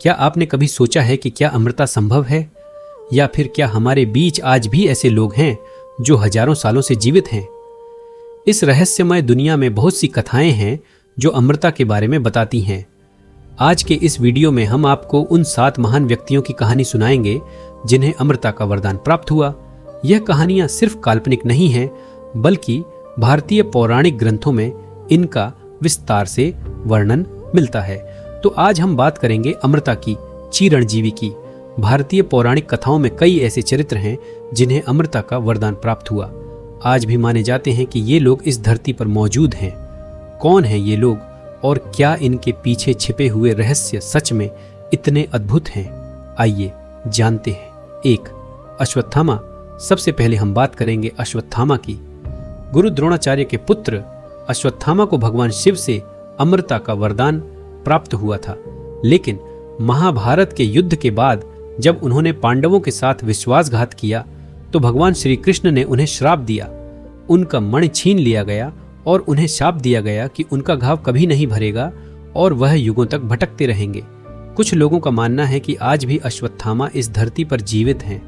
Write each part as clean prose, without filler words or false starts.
क्या आपने कभी सोचा है कि क्या अमरता संभव है, या फिर क्या हमारे बीच आज भी ऐसे लोग हैं जो हजारों सालों से जीवित हैं? इस रहस्यमय दुनिया में बहुत सी कथाएं हैं जो अमरता के बारे में बताती हैं। आज के इस वीडियो में हम आपको उन 7 महान व्यक्तियों की कहानी सुनाएंगे जिन्हें अमरता का वरदान प्राप्त हुआ। यह कहानियां सिर्फ काल्पनिक नहीं हैं, बल्कि भारतीय पौराणिक ग्रंथों में इनका विस्तार से वर्णन मिलता है। तो आज हम बात करेंगे अमरता की, चिरंजीवी की। भारतीय पौराणिक कथाओं में कई ऐसे चरित्र हैं जिन्हें अमरता का वरदान प्राप्त हुआ। आज भी माने जाते हैं कि ये लोग इस धरती पर मौजूद हैं। कौन हैं ये लोग और क्या इनके पीछे छिपे हुए रहस्य सच में इतने अद्भुत हैं? आइए जानते हैं। 1. अश्वत्थामा। सबसे पहले हम बात करेंगे अश्वत्थामा की। गुरु द्रोणाचार्य के पुत्र अश्वत्थामा को भगवान शिव से अमरता का वरदान प्राप्त हुआ था, लेकिन महाभारत के युद्ध के बाद जब उन्होंने पांडवों के साथ विश्वासघात किया तो भगवान श्री कृष्ण ने उन्हें श्राप दिया। उनका मणि छीन लिया गया और उन्हें शाप दिया गया कि उनका घाव कभी नहीं भरेगा और वह युगों तक भटकते रहेंगे। कुछ लोगों का मानना है कि आज भी अश्वत्थामा इस धरती पर जीवित हैं।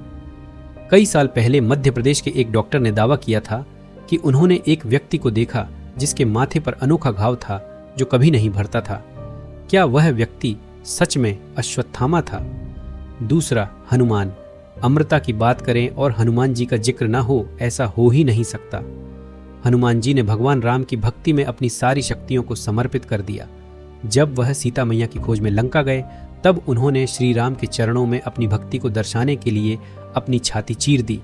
कई साल पहले मध्य प्रदेश के एक डॉक्टर ने दावा किया था कि उन्होंने एक व्यक्ति को देखा जिसके माथे पर अनोखा घाव था जो कभी नहीं भरता था। क्या वह व्यक्ति सच में अश्वत्थामा था? दूसरा, हनुमान। अमरता की बात करें और हनुमान जी का जिक्र ना हो, ऐसा हो ही नहीं सकता। हनुमान जी ने भगवान राम की भक्ति में अपनी सारी शक्तियों को समर्पित कर दिया। जब वह सीता मैया की खोज में लंका गए तब उन्होंने श्री राम के चरणों में अपनी भक्ति को दर्शाने के लिए अपनी छाती चीर दी।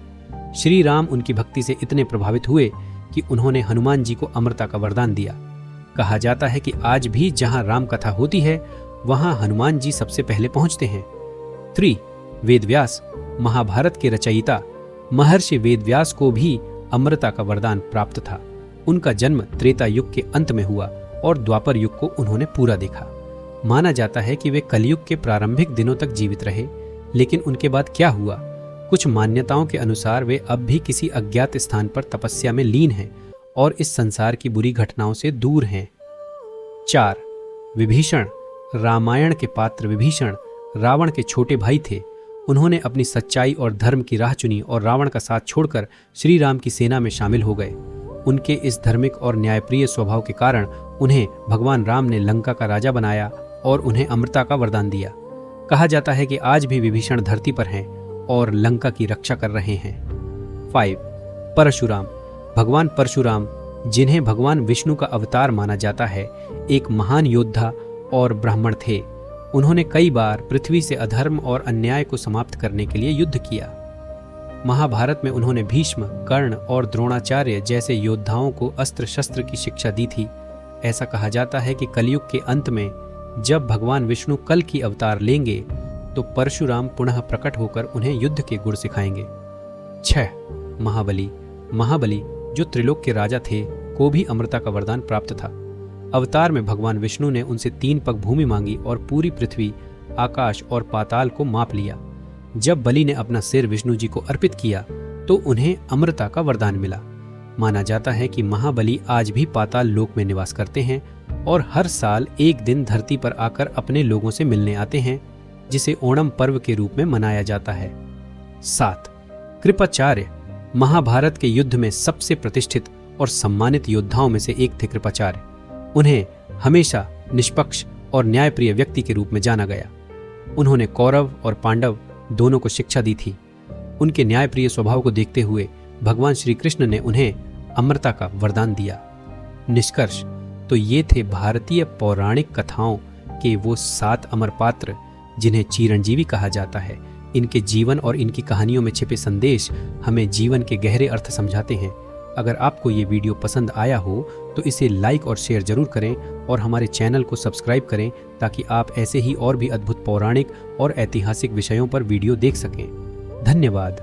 श्री राम उनकी भक्ति से इतने प्रभावित हुए कि उन्होंने हनुमान जी को अमरता का वरदान दिया। कहा जाता है कि आज भी जहां राम कथा होती है वहां हनुमान जी सबसे पहले पहुंचते हैं। 3. वेदव्यास। महाभारत के रचयिता महर्षि वेदव्यास को भी अमरता का वरदान प्राप्त था। उनका जन्म त्रेता युग के अंत में हुआ और द्वापर युग को उन्होंने पूरा देखा। माना जाता है कि वे कलयुग के प्रारंभिक दिनों तक जीवित रहे, लेकिन उनके बाद क्या हुआ? कुछ मान्यताओं के अनुसार वे अब भी किसी अज्ञात स्थान पर तपस्या में लीन हैं और इस संसार की बुरी घटनाओं से दूर हैं। 4. विभीषण। रामायण के पात्र विभीषण रावण के छोटे भाई थे। उन्होंने अपनी सच्चाई और धर्म की राह चुनी और रावण का साथ छोड़कर श्री राम की सेना में शामिल हो गए। उनके इस धार्मिक और न्यायप्रिय स्वभाव के कारण उन्हें भगवान राम ने लंका का राजा बनाया और उन्हें अमरता का वरदान दिया। कहा जाता है कि आज भी विभीषण धरती पर हैं और लंका की रक्षा कर रहे हैं। 5. परशुराम। भगवान परशुराम, जिन्हें भगवान विष्णु का अवतार माना जाता है, एक महान योद्धा और ब्राह्मण थे। उन्होंने कई बार पृथ्वी से अधर्म और अन्याय को समाप्त करने के लिए युद्ध किया। महाभारत में उन्होंने भीष्म, कर्ण और द्रोणाचार्य जैसे योद्धाओं को अस्त्र शस्त्र की शिक्षा दी थी। ऐसा कहा जाता है कि कलयुग के अंत में जब भगवान विष्णु कल की अवतार लेंगे तो परशुराम पुनः प्रकट होकर उन्हें युद्ध के गुर सिखाएंगे। 6. महाबली। महाबली, जो त्रिलोक के राजा थे, को भी अमरता का वरदान प्राप्त था। अवतार में भगवान विष्णु ने उनसे 3 पग भूमि मांगी और पूरी पृथ्वी, आकाश और पाताल को माप लिया। जब बलि ने अपना सिर विष्णु जी को अर्पित किया तो उन्हें अमरता का वरदान मिला। माना जाता है कि महाबली आज भी पाताल लोक में निवास करते हैं और हर साल एक दिन धरती पर आकर अपने लोगों से मिलने आते हैं, जिसे ओणम पर्व के रूप में मनाया जाता है। 7. कृपाचार्य। महाभारत के युद्ध में सबसे प्रतिष्ठित और सम्मानित योद्धाओं में से एक थे कृपाचार्य। उन्हें हमेशा निष्पक्ष और न्यायप्रिय व्यक्ति के रूप में जाना गया। उन्होंने कौरव और पांडव दोनों को शिक्षा दी थी। उनके न्यायप्रिय स्वभाव को देखते हुए भगवान श्री कृष्ण ने उन्हें अमरता का वरदान दिया। निष्कर्ष, तो ये थे भारतीय पौराणिक कथाओं के वो 7 अमर पात्र जिन्हें चिरंजीवी कहा जाता है। इनके जीवन और इनकी कहानियों में छिपे संदेश हमें जीवन के गहरे अर्थ समझाते हैं। अगर आपको ये वीडियो पसंद आया हो तो इसे लाइक और शेयर जरूर करें और हमारे चैनल को सब्सक्राइब करें ताकि आप ऐसे ही और भी अद्भुत पौराणिक और ऐतिहासिक विषयों पर वीडियो देख सकें। धन्यवाद।